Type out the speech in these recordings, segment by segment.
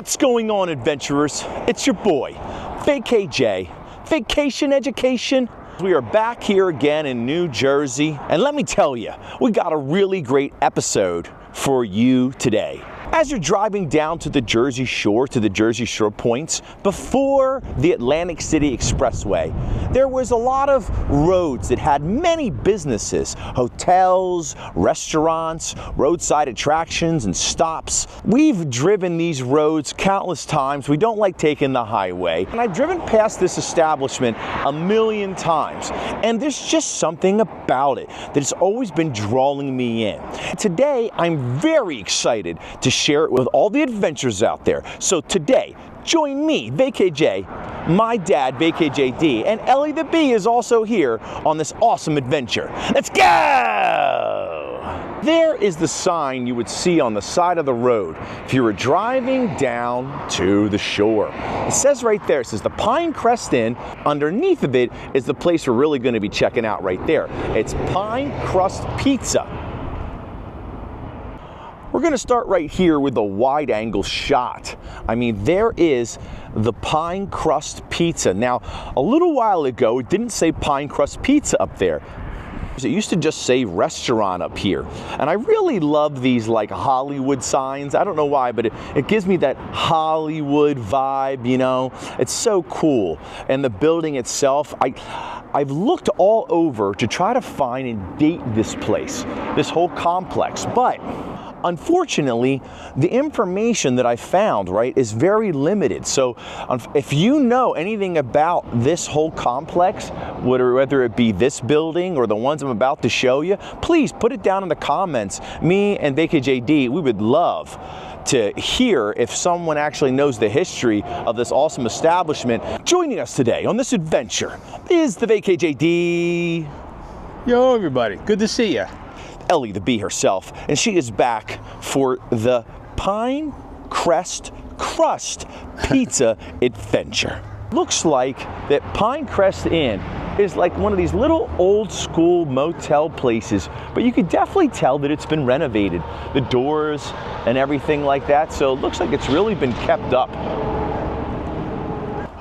What's going on, adventurers? It's your boy, VKJ, Vacation Education. We are back here again in New Jersey, and let me tell you, we got a really great episode for you today. As you're driving down to the Jersey Shore, to the Jersey Shore points, before the Atlantic City Expressway, there was a lot of roads that had many businesses, hotels, restaurants, roadside attractions, and stops. We've driven these roads countless times. We don't like taking the highway. And I've driven past this establishment a million times, and there's just something about it that has always been drawing me in. Today, I'm very excited to share it with all the adventurers out there. So today, join me, VKJ, my dad, VKJD, and Ellie the Bee is also here on this awesome adventure. Let's go! There is the sign you would see on the side of the road if you were driving down to the shore. It says right there, it says the Pine Crest Inn. Underneath of it is the place we're really going to be checking out right there. It's Pine Crust Pizza. We're going to start right here with the wide angle shot. I mean, there is the Pine Crust Pizza. Now, a little while ago, it didn't say Pine Crust Pizza up there. It used to just say restaurant up here. And I really love these like Hollywood signs. I don't know why, but it gives me that Hollywood vibe, you know? It's so cool. And the building itself, I've looked all over to try to find and date this place, this whole complex, but unfortunately, the information that I found, right, is very limited. So if you know anything about this whole complex, whether it be this building or the ones I'm about to show you, please put it down in the comments. Me and VKJD, we would love to hear if someone actually knows the history of this awesome establishment. Joining us today on this adventure is the VKJD. Yo, everybody. Good to see you. Ellie the Bee herself, and she is back for the Pine Crest Crust Pizza Adventure. Looks like that Pine Crest Inn is like one of these little old school motel places, but you could definitely tell that it's been renovated. The doors and everything like that, so it looks like it's really been kept up.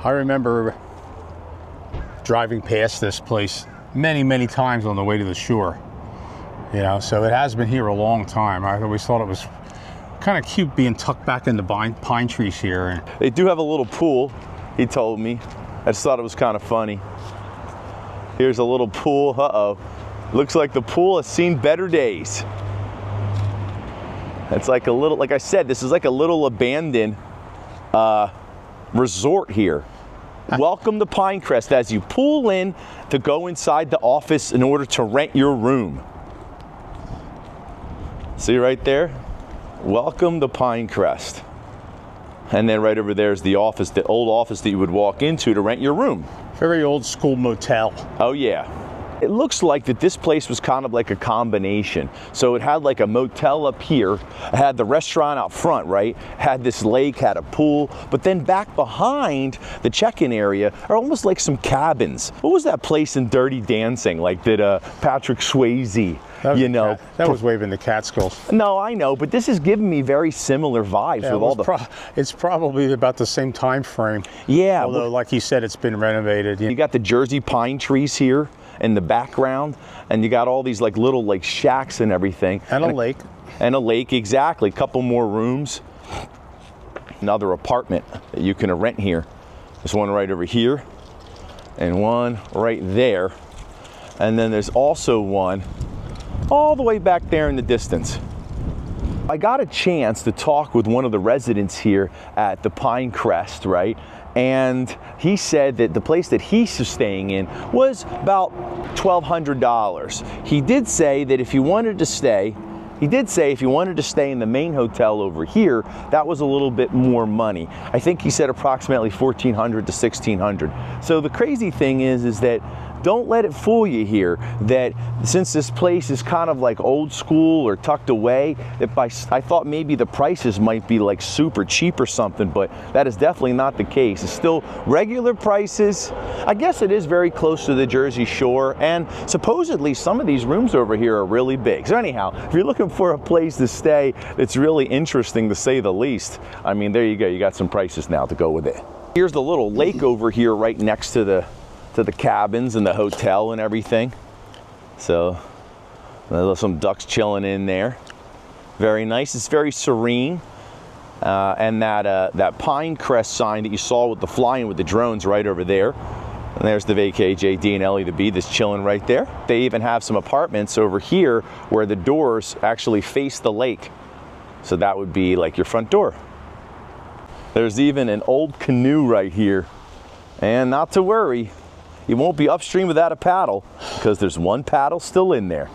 I remember driving past this place many, many times on the way to the shore. You know, so it has been here a long time. I always thought it was kind of cute being tucked back in the pine trees here. They do have a little pool, he told me. I just thought it was kind of funny. Here's a little pool. Uh-oh. Looks like the pool has seen better days. It's like a little, like I said, this is like a little abandoned resort here. Welcome to Pinecrest as you pull in to go inside the office in order to rent your room. See right there? Welcome to Pinecrest. And then right over there is the office, the old office that you would walk into to rent your room. Very old school motel. Oh yeah. It looks like that this place was kind of like a combination. So it had like a motel up here, it had the restaurant out front, right? Had this lake, had a pool, but then back behind the check-in area are almost like some cabins. What was that place in Dirty Dancing, like that Patrick Swayze, you know? That was waving the Catskills. No, I know, but this is giving me very similar vibes with all the... It's probably about the same time frame. Yeah. Although, like you said, it's been renovated. You got the Jersey pine trees here in the background, and you got all these like little like shacks and everything. And a lake. And a lake, exactly. A couple more rooms. Another apartment that you can rent here. There's one right over here, and one right there. And then there's also one all the way back there in the distance. I got a chance to talk with one of the residents here at the Pine Crest, right? And he said that the place that he's staying in was about $1,200. He did say that if you wanted to stay, in the main hotel over here, that was a little bit more money. I think he said approximately $1,400 to $1,600. So the crazy thing is that don't let it fool you here that since this place is kind of like old school or tucked away, that I thought maybe the prices might be like super cheap or something, but that is definitely not the case. It's still regular prices. I guess it is very close to the Jersey Shore, and supposedly some of these rooms over here are really big. So anyhow, if you're looking for a place to stay that's really interesting to say the least, I mean, there you go. You got some prices now to go with it. Here's the little lake over here right next to the cabins and the hotel and everything. So there's some ducks chilling in there. Very nice. It's very serene. And that Pine Crest sign that you saw with the flying with the drones right over there. And there's the Vacay JD and Ellie the Bee that's chilling right there. They even have some apartments over here where the doors actually face the lake. So that would be like your front door. There's even an old canoe right here. And not to worry, you won't be upstream without a paddle because there's one paddle still in there.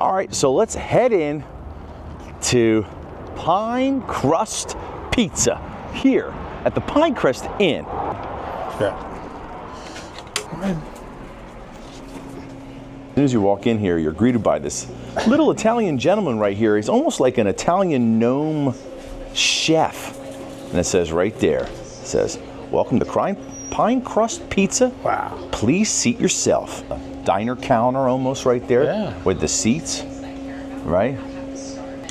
All right, so let's head in to Pine Crust Pizza here at the Pine Crest Inn. Yeah. As soon as you walk in here, you're greeted by this little Italian gentleman right here. He's almost like an Italian gnome chef. And it says right there, it says, "Welcome to Pine Crust Pizza. Wow. Please seat yourself." A diner counter almost right there. Yeah. With the seats, right?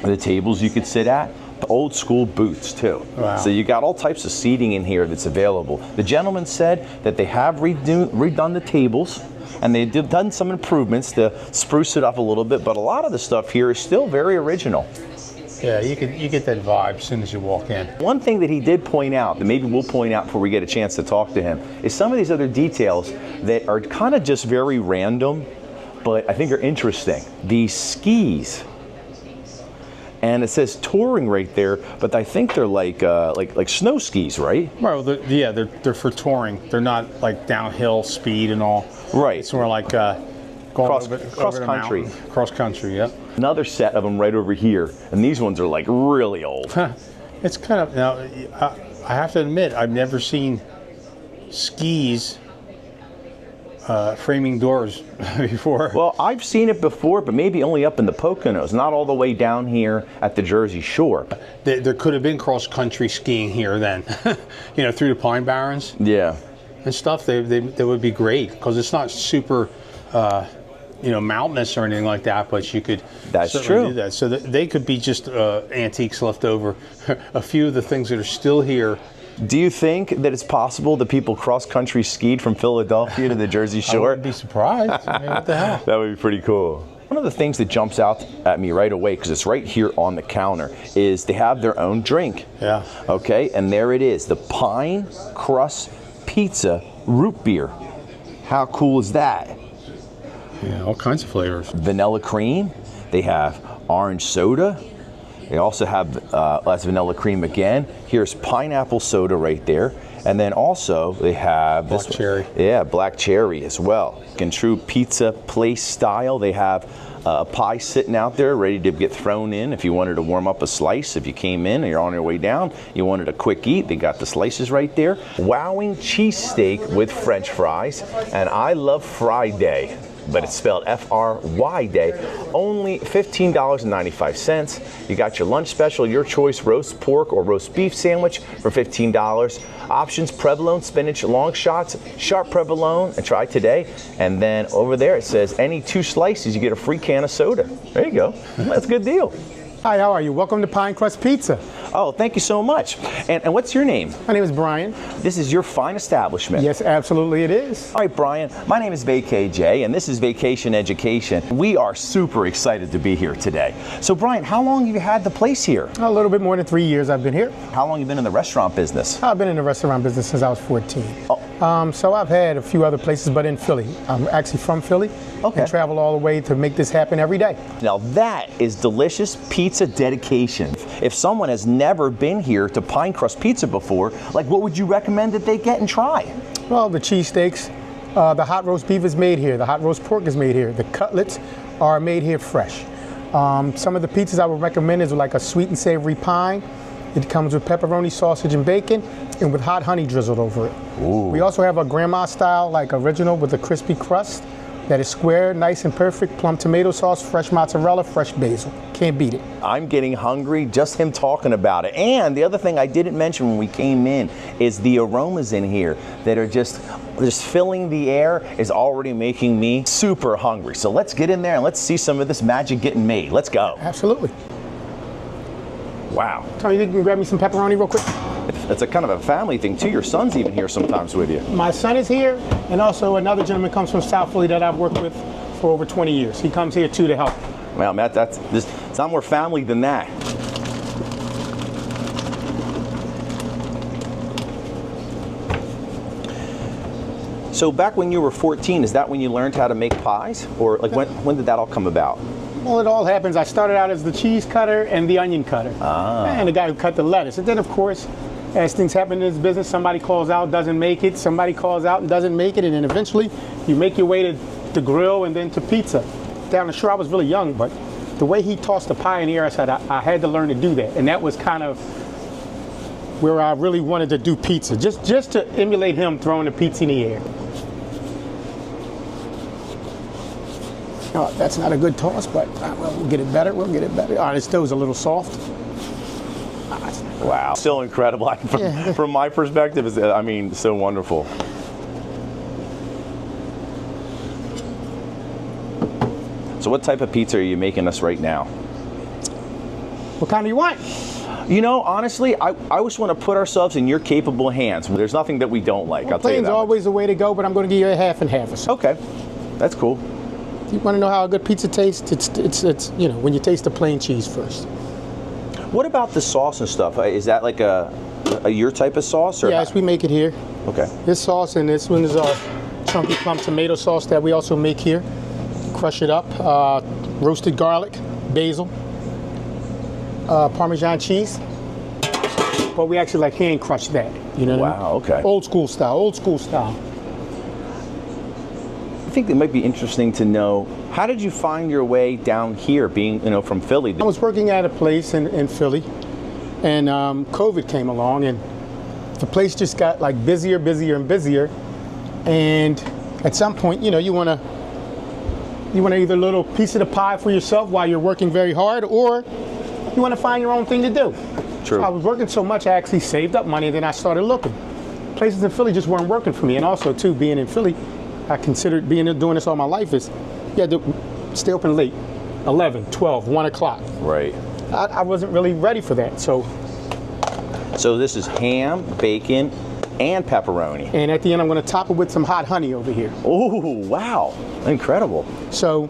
The tables you could sit at. The old school booths too. Wow. So you got all types of seating in here that's available. The gentleman said that they have redone the tables and they've done some improvements to spruce it up a little bit, but a lot of the stuff here is still very original. Yeah, you get that vibe as soon as you walk in. One thing that he did point out, that maybe we'll point out before we get a chance to talk to him, is some of these other details that are kind of just very random, but I think are interesting. These skis. And it says touring right there, but I think they're like snow skis, right? Well, they're for touring. They're not like downhill speed and all. Right. It's more like going cross over the country. mountain. Cross country, yep. Another set of them right over here, and these ones are like really old. It's kind of, now, I have to admit, I've never seen skis framing doors before. Well, I've seen it before, but maybe only up in the Poconos, not all the way down here at the Jersey Shore. There could have been cross-country skiing here then, through the Pine Barrens. Yeah. And stuff. They would be great because it's not super, mountainous or anything like that. But you could certainly do that. So they could be just antiques left over. A few of the things that are still here. Do you think that it's possible that people cross-country skied from Philadelphia to the Jersey Shore? I wouldn't be surprised. I mean, what the hell? That would be pretty cool. One of the things that jumps out at me right away, because it's right here on the counter, is they have their own drink. Yeah. Okay, and there it is, the Pine Crust Pizza root beer. How cool is that? Yeah, all kinds of flavors. Vanilla cream. They have orange soda. They also have that's vanilla cream again. Here's pineapple soda right there. And then also they have black cherry. Yeah, black cherry as well. In true pizza place style, they have a pie sitting out there ready to get thrown in if you wanted to warm up a slice. If you came in and you're on your way down, you wanted a quick eat, they got the slices right there. Wowing cheesesteak with French fries. And I love Friday, but it's spelled F-R-Y day, only $15.95. You got your lunch special, your choice, roast pork or roast beef sandwich for $15. Options, provolone, spinach, long shots, sharp provolone, and try today. And then over there it says any 2 slices, you get a free can of soda. There you go. That's a good deal. Hi, how are you? Welcome to Pine Crust Pizza. Oh, thank you so much. And what's your name? My name is Brian. This is your fine establishment. Yes, absolutely it is. All right, Brian, my name is Vacay J, and this is Vacation Education. We are super excited to be here today. So, Brian, how long have you had the place here? A little bit more than 3 years I've been here. How long have you been in the restaurant business? I've been in the restaurant business since I was 14. Oh. So I've had a few other places, but in Philly. I'm actually from Philly. Okay. And travel all the way to make this happen every day. Now that is delicious pizza dedication. If someone has never been here to Pine Crust Pizza before, like what would you recommend that they get and try? Well, the cheesesteaks, the hot roast beef is made here. The hot roast pork is made here. The cutlets are made here fresh. Some of the pizzas I would recommend is like a sweet and savory pine. It comes with pepperoni, sausage, and bacon. and with hot honey drizzled over it. Ooh. We also have a grandma style, like original, with a crispy crust that is square, nice and perfect, plum tomato sauce, fresh mozzarella, fresh basil. Can't beat it. I'm getting hungry just him talking about it. And the other thing I didn't mention when we came in is the aromas in here that are just filling the air is already making me super hungry. So let's get in there and let's see some of this magic getting made. Let's go. Absolutely. Wow. Tony, you can grab me some pepperoni real quick? It's a kind of a family thing too. Your son's even here sometimes with you. My son is here, and also another gentleman comes from South Philly that I've worked with for over 20 years. He comes here too to help. Well, Matt, it's not more family than that. So back when you were 14, is that when you learned how to make pies? Or like when did that all come about? Well, it all happens. I started out as the cheese cutter and the onion cutter. And the guy who cut the lettuce. And then, of course, as things happen in this business, somebody calls out, doesn't make it. Somebody calls out and doesn't make it. And then eventually, you make your way to the grill and then to pizza. Down the shore, I was really young, but the way he tossed the pie in the air, I said, I had to learn to do that. And that was kind of where I really wanted to do pizza, just to emulate him throwing the pizza in the air. Oh, that's not a good toss, but we'll get it better. We'll get it better. Oh, this dough's a little soft. Wow, still incredible. From my perspective, it's so wonderful. So what type of pizza are you making us right now? What kind do you want? You know, honestly, I always want to put ourselves in your capable hands. There's nothing that we don't like. Well, I'll tell you that. plain's always the way to go, but I'm going to give you a half and half or so. Okay, that's cool. You want to know how a good pizza tastes? It's when you taste the plain cheese first. What about the sauce and stuff? Is that like a your type of sauce? Or Yes, we make it here. Okay. This sauce and this one is our chunky plum tomato sauce that we also make here. Crush it up, roasted garlic, basil, Parmesan cheese. But we actually like hand crush that. You know what I mean? Wow, okay. Old school style, old school style. I think it might be interesting to know, how did you find your way down here, being from Philly? I was working at a place in Philly, and COVID came along, and the place just got like busier and busier. And at some point, you want either a little piece of the pie for yourself while you're working very hard, or you want to find your own thing to do. True. So I was working so much, I actually saved up money, and then I started looking. Places in Philly just weren't working for me, and also too, being in Philly, I considered doing this all my life is you had to stay open late, 11, 12, 1 o'clock. Right. I wasn't really ready for that. So this is ham, bacon, and pepperoni. And at the end, I'm going to top it with some hot honey over here. Oh, wow. Incredible. So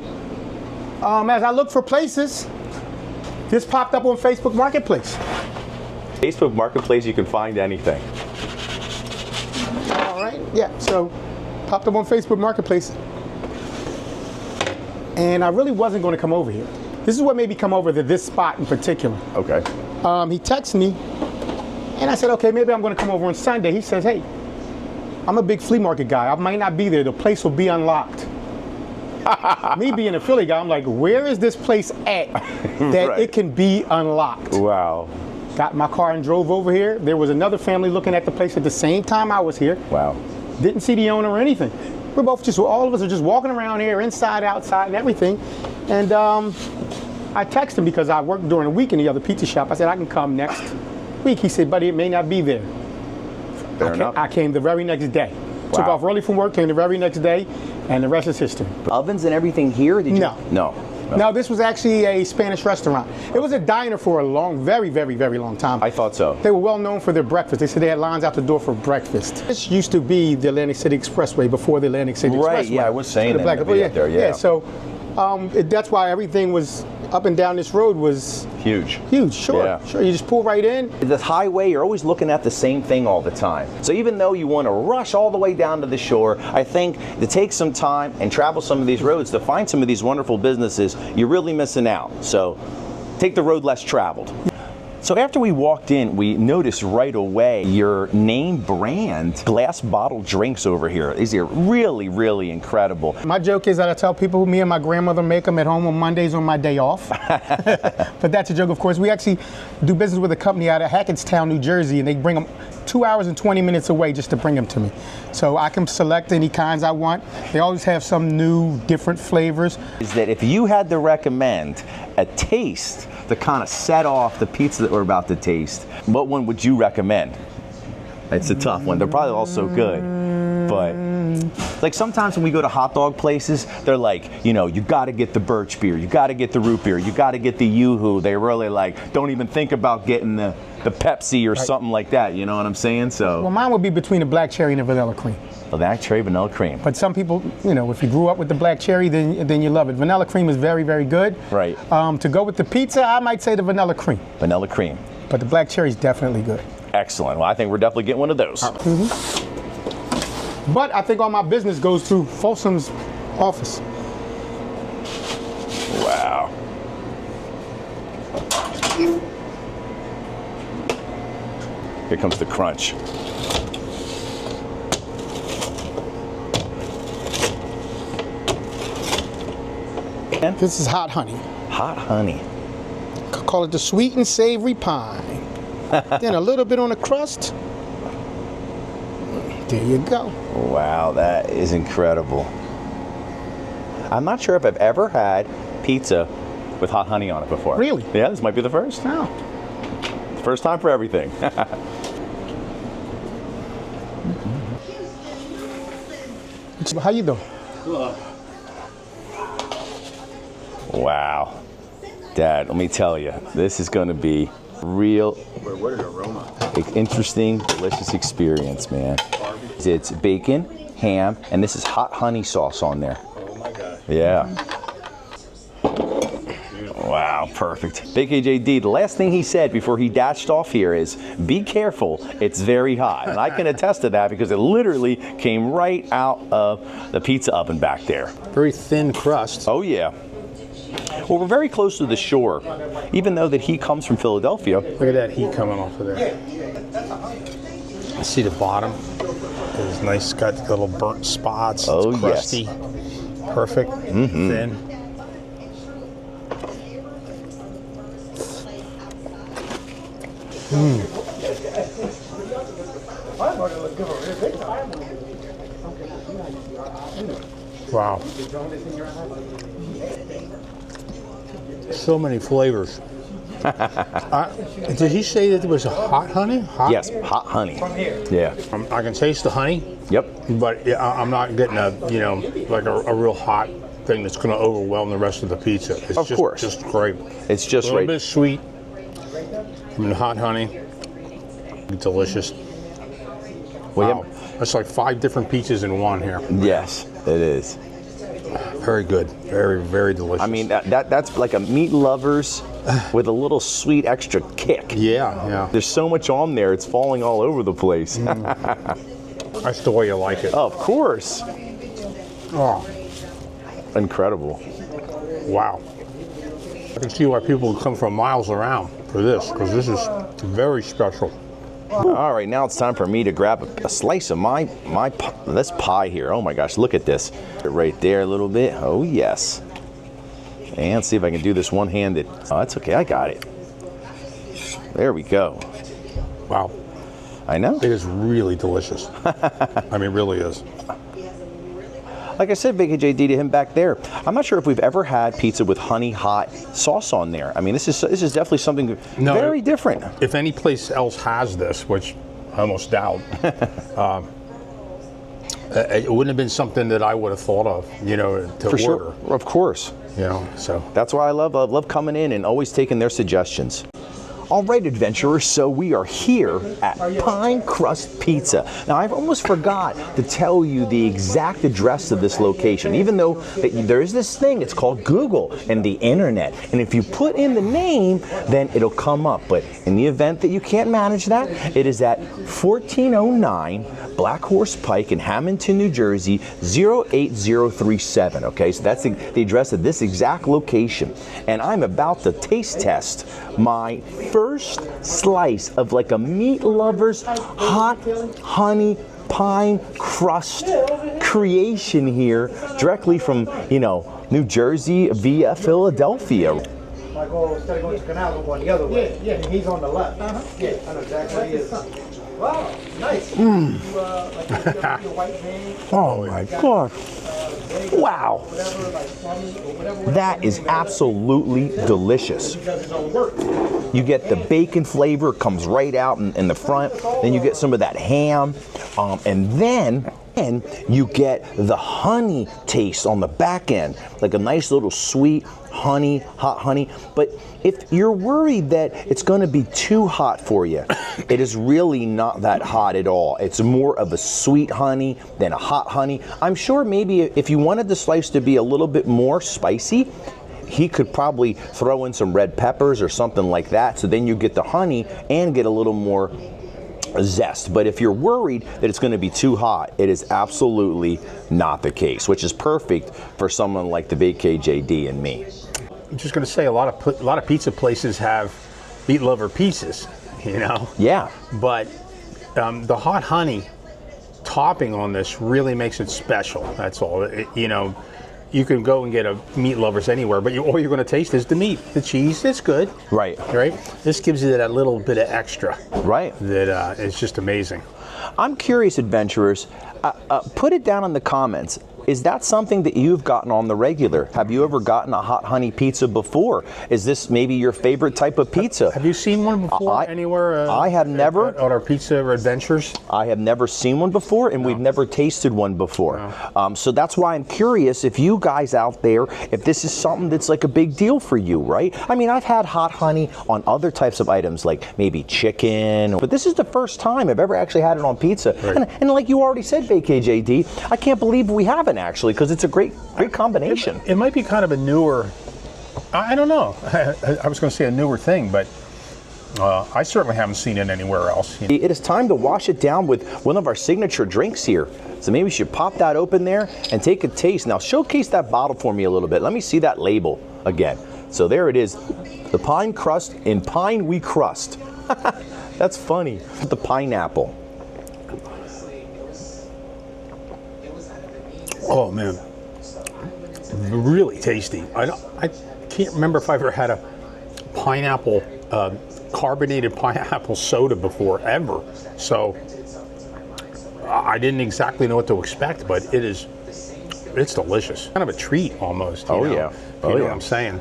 as I look for places, this popped up on Facebook Marketplace. Facebook Marketplace, you can find anything. All right. Yeah. So popped up on Facebook Marketplace. And I really wasn't going to come over here. This is what made me come over to this spot in particular. Okay. He texted me, and I said, okay, maybe I'm going to come over on Sunday. He says, hey, I'm a big flea market guy. I might not be there. The place will be unlocked. Me being a Philly guy, I'm like, where is this place at that Right. it can be unlocked? Wow. Got my car and drove over here. There was another family looking at the place at the same time I was here. Wow. Didn't see the owner or anything. All of us are just walking around here, inside, outside, and everything. And I texted him because I worked during the week in the other pizza shop. I said, I can come next week. He said, buddy, it may not be there. Fair enough. I came the very next day. Took Wow. off early from work, came the very next day, and the rest is history. Ovens and everything here? Did you? No. No. No, this was actually a Spanish restaurant. It was a diner for a very, very, very long time. I thought so. They were well known for their breakfast. They said they had lines out the door for breakfast. This used to be the Atlantic City Expressway before the Atlantic City Expressway. Right, yeah, I was saying that in the video there, yeah. So that's why everything was up and down this road was Huge. huge. Sure, Yeah. sure. You just pull right in. The highway, you're always looking at the same thing all the time. So even though you want to rush all the way down to the shore, I think to take some time and travel some of these roads to find some of these wonderful businesses, you're really missing out. So take the road less traveled. So after we walked in, we noticed right away your name brand glass bottle drinks over here. These are really, really incredible. My joke is that I tell people me and my grandmother make them at home on Mondays on my day off. But that's a joke, of course. We actually do business with a company out of Hackettstown, New Jersey, and they bring them 2 hours and 20 minutes away just to bring them to me. So I can select any kinds I want. They always have some new, different flavors. Is that if you had to recommend a taste to kind of set off the pizza that we're about to taste, what one would you recommend? It's a tough one. They're probably all so good, but like sometimes when we go to hot dog places, they're like, you know, you got to get the birch beer, you got to get the root beer, you got to get the Yoo-hoo. They really like don't even think about getting the Pepsi or something like that. You know what I'm saying? So Well, mine would be between the black cherry and the vanilla cream. black cherry vanilla cream. But some people, you know, if you grew up with the black cherry, then you love it. Vanilla cream is very, very good. Right. To go with the pizza, I might say the vanilla cream. Vanilla cream. But the black cherry is definitely good. Excellent. Well, I think we're definitely getting one of those. But I think all my business goes through Folsom's office. Wow. Here comes the crunch. This is hot honey. Hot honey. Call it the sweet and savory pie. Then a little bit on the crust. There you go. Wow, that is incredible. I'm not sure if I've ever had pizza with hot honey on it before. Really? Yeah, this might be the first. Now, First time for everything. how you doing? Wow. Dad, let me tell you, this is going to be real What an aroma. interesting, delicious experience, man. It's bacon, ham, and this is hot honey sauce on there. Oh my God. Yeah. Wow, perfect. Big AJD, the last thing he said before he dashed off here is, be careful, it's very hot. And I can attest to that because it literally came right out of the pizza oven back there. Very thin crust. Oh yeah. Well, we're very close to the shore, even though that he comes from Philadelphia. Look at that heat coming off of there. I see the bottom. It's nice, got the little burnt spots. Oh, it's crusty. Perfect. Thin. Wow. So many flavors. Did he say that there was a hot honey? Hot? Yes, hot honey. Yeah. I can taste the honey, Yep. but I'm not getting a, you know, like a real hot thing that's going to overwhelm the rest of the pizza. It's Of course. just great. It's just A little right. bit sweet from the hot honey. Delicious. Well, Wow. That's like 5 different pizzas in one here. yes, it is. Very good. Very, very delicious. I mean, that's like a meat lovers with a little sweet extra kick. yeah, yeah. There's so much on there, it's falling all over the place. That's the way you like it. Of course. Oh, Incredible. wow. I can see why people come from miles around for this, because this is very special. All right, now it's time for me to grab a slice of this pie here. Oh my gosh, look at this. Right there a little bit. Oh yes. And see if I can do this one-handed. Oh, that's okay, I got it. There we go. Wow. I know. It is really delicious. I mean, it really is. Like I said, Big JD to him back there. I'm not sure if we've ever had pizza with honey hot sauce on there. I mean, this is definitely something very different. If any place else has this, which I almost doubt, it wouldn't have been something that I would have thought of, you know, to For order. sure, of course. You know, so That's why I love coming in and always taking their suggestions. All right, adventurers, so we are here at Pine Crust Pizza. Now, I've almost forgot to tell you the exact address of this location, even though there is this thing, it's called Google and the internet. And if you put in the name, then it'll come up. But in the event that you can't manage that, it is at 1409 Black Horse Pike in Hamilton, New Jersey, 08037. Okay, so that's the address of this exact location. And I'm about to taste test my first slice of like a meat lover's hot honey pine crust creation here, directly from, you know, New Jersey via Philadelphia. Like, oh, instead of going to Canal, I'm going the other way. Yeah, he's on the left. Yeah, I know exactly what he is. Wow, nice. Oh my God. Wow. That is absolutely delicious. You get the bacon flavor, it comes right out in the front. Then you get some of that ham. And then you get the honey taste on the back end, like a nice little sweet honey, hot honey. But if you're worried that it's going to be too hot for you, it is really not that hot at all. It's more of a sweet honey than a hot honey. I'm sure maybe if you wanted the slice to be a little bit more spicy, he could probably throw in some red peppers or something like that, so then you get the honey and get a little more zest. But if you're worried that it's going to be too hot, it is absolutely not the case, which is perfect for someone like the BKJD and me. I'm just going to say a lot of pizza places have meat lover pizzas, you know. Yeah. But the hot honey topping on this really makes it special. That's all. You know, you can go and get a meat lovers anywhere, but all you're going to taste is the meat, the cheese. It's good. Right. Right. This gives you that little bit of extra. Right. That is just amazing. I'm curious, adventurers. Put it down in the comments. Is that something that you've gotten on the regular? Have you ever gotten a hot honey pizza before? Is this maybe your favorite type of pizza? Have you seen one before anywhere? I have never. On our pizza adventures? I have never seen one before, and we've never tasted one before. No. So that's why I'm curious if you guys out there, if this is something that's like a big deal for you, right? I mean, I've had hot honey on other types of items, like maybe chicken, but this is the first time I've ever actually had it on pizza. Right. And like you already said, BKJD, I can't believe we haven't actually, because it's a great combination. It might be kind of a newer, I don't know. I was going to say a newer thing, but I certainly haven't seen it anywhere else. You know? It is time to wash it down with one of our signature drinks here. So maybe we should pop that open there and take a taste. Now showcase that bottle for me a little bit. Let me see that label again. So there it is, the Pine Crust in Pine We Crust. That's funny. The pineapple. Oh man, really tasty. I can't remember if I ever had a pineapple, carbonated pineapple soda before, ever. So I didn't exactly know what to expect, but it's delicious. Kind of a treat almost. You know? Yeah. You know what I'm saying?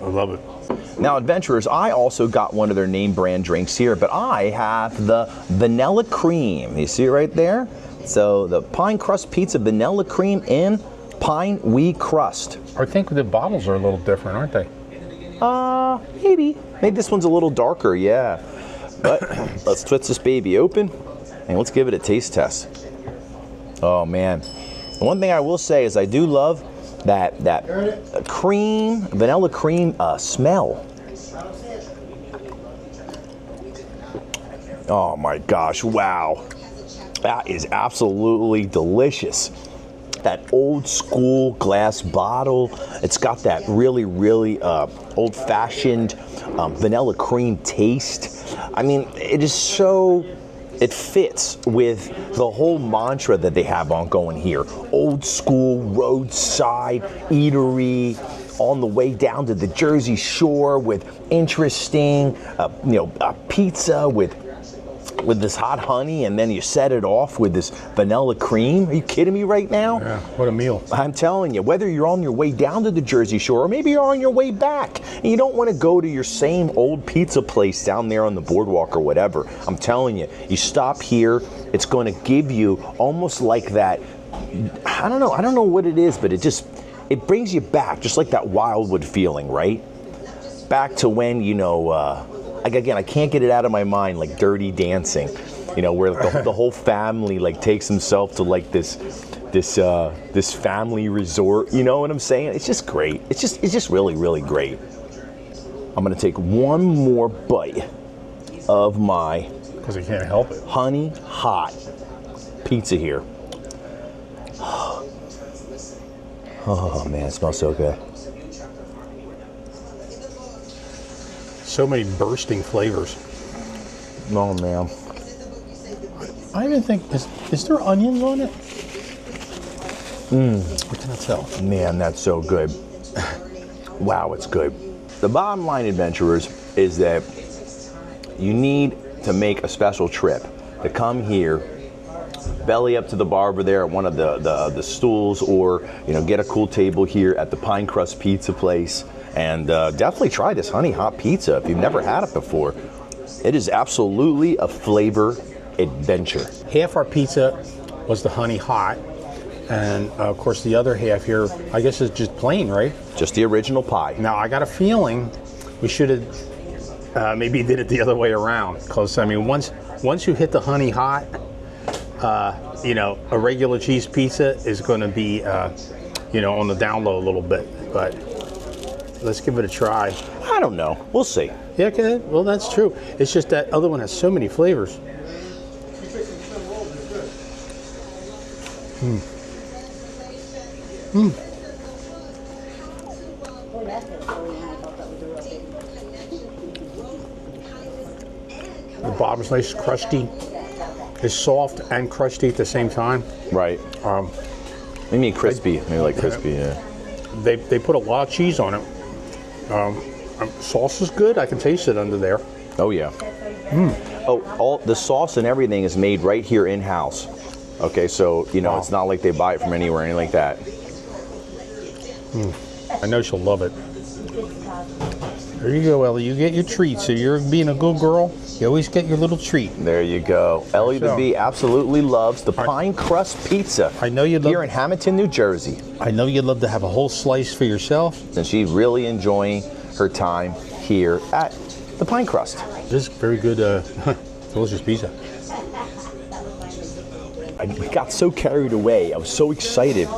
I love it. Now, adventurers, I also got one of their name brand drinks here, but I have the vanilla cream. You see it right there? So the Pine Crust Pizza Vanilla Cream in Pine We Crust. I think the bottles are a little different, aren't they? Maybe. Maybe this one's a little darker, yeah. But let's twist this baby open and let's give it a taste test. Oh man. The one thing I will say is I do love that cream, vanilla cream smell. Oh my gosh, wow. That is absolutely delicious. That old school glass bottle. It's got that really, really old fashioned vanilla cream taste. I mean, it is so, it fits with the whole mantra that they have ongoing here. Old school roadside eatery on the way down to the Jersey Shore with interesting, pizza with this hot honey, and then you set it off with this vanilla cream. Are you kidding me right now? Yeah, what a meal. I'm telling you, whether you're on your way down to the Jersey Shore or maybe you're on your way back and you don't want to go to your same old pizza place down there on the boardwalk or whatever, I'm telling you, you stop here, it's going to give you almost like that, I don't know what it is, but it brings you back, just like that Wildwood feeling, right? Back to when, again, I can't get it out of my mind, like Dirty Dancing, where the whole family like takes himself to like this family resort. You know what I'm saying? It's just great. It's just really, really great. I'm gonna take one more bite of my because I can't help it. Honey hot pizza here. Oh man, it smells so good. So many bursting flavors. Oh man. I even think, is there onions on it? I cannot tell. Man, that's so good. Wow, it's good. The bottom line, adventurers, is that you need to make a special trip to come here, belly up to the bar over there at one of the stools, or get a cool table here at the Pine Crust Pizza place, and definitely try this honey hot pizza if you've never had it before. It is absolutely a flavor adventure. Half our pizza was the honey hot, and of course the other half here, I guess, is just plain, right? Just the original pie. Now I got a feeling we should have maybe did it the other way around, because I mean, once you hit the honey hot, a regular cheese pizza is going to be on the down low a little bit, but let's give it a try. I don't know. We'll see. Yeah, okay. Well, that's true. It's just that other one has so many flavors. The bottom's nice, crusty. It's soft and crusty at the same time. Right. Maybe crispy. Maybe like crispy. Yeah. They put a lot of cheese on it. Sauce is good. I can taste it under there. Oh yeah. Oh, all the sauce and everything is made right here in house. Okay, so Wow. it's not like they buy it from anywhere or anything like that. I know she'll love it. There you go, Ellie. You get your treat. So you're being a good girl. You always get your little treat. There you go. Ellie the So- Bee absolutely loves the Pine Crust Pizza. I know you here love. in Hamilton, New Jersey, I know you'd love to have a whole slice for yourself. and she's really enjoying her time here at the Pine Crust. This is very good, delicious pizza. I got so carried away. I was so excited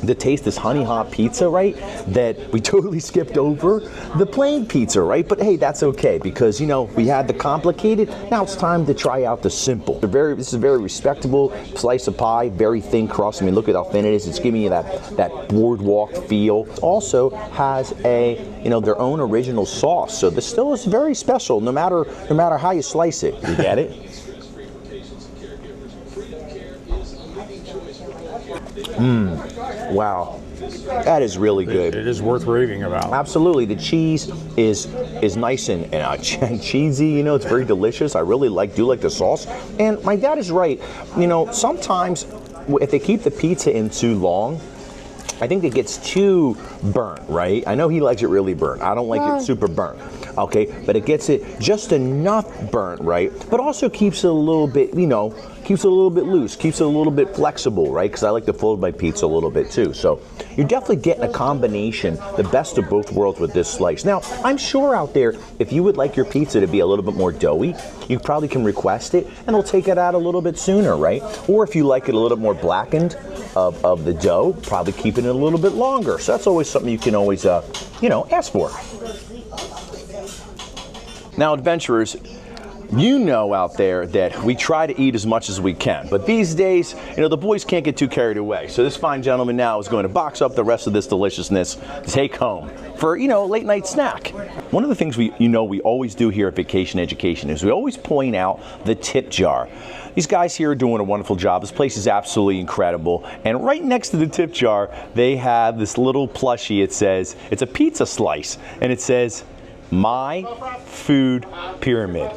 to taste this honey hot pizza, right, that we totally skipped over the plain pizza, right? But hey, that's okay, because we had the complicated. Now it's time to try out the simple. This is a very respectable slice of pie, very thin crust. I mean, look at how thin it is. It's giving you that boardwalk feel. It also has their own original sauce. So this still is very special, no matter how you slice it. You get it? Wow, that is really good. It is worth raving about. Absolutely, the cheese is nice and cheesy. It's very delicious. I really do like the sauce. And my dad is right. Sometimes if they keep the pizza in too long, I think it gets too burnt, right? I know he likes it really burnt. I don't like it super burnt. Okay, but it gets it just enough burnt, right? But also keeps it a little bit, keeps it a little bit loose, keeps it a little bit flexible, right? Because I like to fold my pizza a little bit too. So you're definitely getting a combination, the best of both worlds with this slice. Now, I'm sure out there, if you would like your pizza to be a little bit more doughy, you probably can request it, and they'll take it out a little bit sooner, right? Or if you like it a little bit more blackened of the dough, probably keeping it a little bit longer. So that's always something you can always, ask for. Now, adventurers, out there that we try to eat as much as we can. But these days, the boys can't get too carried away. So this fine gentleman now is going to box up the rest of this deliciousness to take home for, a late night snack. One of the things we always do here at Vacation Education is we always point out the tip jar. These guys here are doing a wonderful job. This place is absolutely incredible. And right next to the tip jar, they have this little plushie. It says, it's a pizza slice, and it says, My Food Pyramid.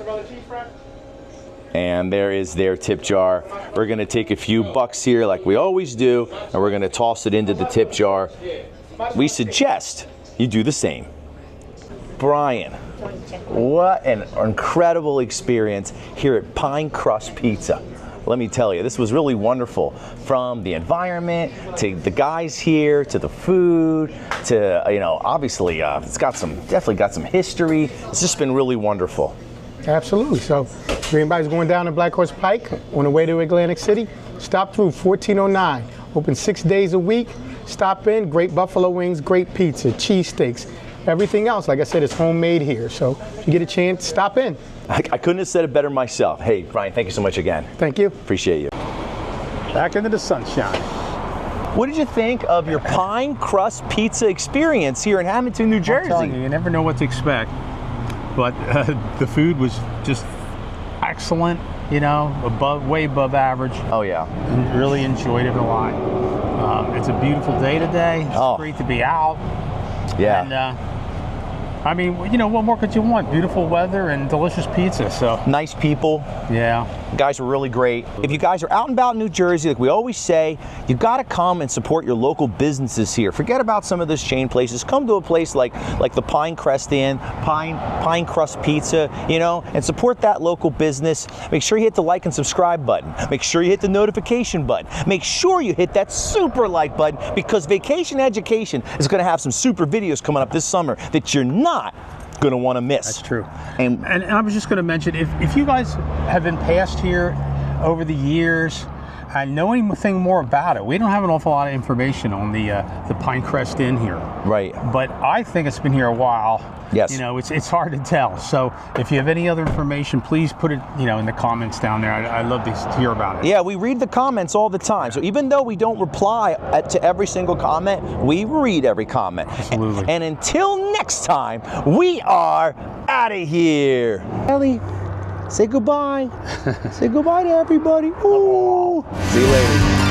And there is their tip jar. We're gonna take a few bucks here like we always do, and we're gonna toss it into the tip jar. We suggest you do the same. Brian, what an incredible experience here at Pine Crust Pizza. Let me tell you, this was really wonderful. From the environment, to the guys here, to the food, to, obviously, it's definitely got some history. It's just been really wonderful. Absolutely. So if anybody's going down to Black Horse Pike on the way to Atlantic City, stop through 1409. Open 6 days a week. Stop in. Great buffalo wings, great pizza, cheesesteaks. Everything else, like I said, is homemade here. So if you get a chance, stop in. I couldn't have said it better myself. Hey, Brian, thank you so much again. Thank you. Appreciate you. Back into the sunshine. What did you think of your Pine Crust Pizza experience here in Hamilton, New Jersey? I'm telling you, you never know what to expect. But the food was just excellent, way above average. Oh, yeah. And really enjoyed it a lot. It's a beautiful day today. It's great to be out. Yeah. And what more could you want? Beautiful weather and delicious pizza. So nice people. yeah. Guys were really great. If you guys are out and about in New Jersey, like we always say, you got to come and support your local businesses here. Forget about some of those chain places. Come to a place like the Pine Crest Inn, Pine Crust Pizza, you know, and support that local business. Make sure you hit the like and subscribe button. Make sure you hit the notification button. Make sure you hit that super like button, because Vacation Education is going to have some super videos coming up this summer that you're not going to want to miss. That's true. And I was just going to mention, if you guys have been past here over the years and know anything more about it, we don't have an awful lot of information on the Pine Crest Inn here. right. But I think it's been here a while. Yes. You know, it's hard to tell. So if you have any other information, please put it, you know, in the comments down there. I'd love to hear about it. Yeah, we read the comments all the time. So even though we don't reply to every single comment, we read every comment. Absolutely. And until next time, we are out of here. Ellie, say goodbye. Say goodbye to everybody. Ooh. See you later.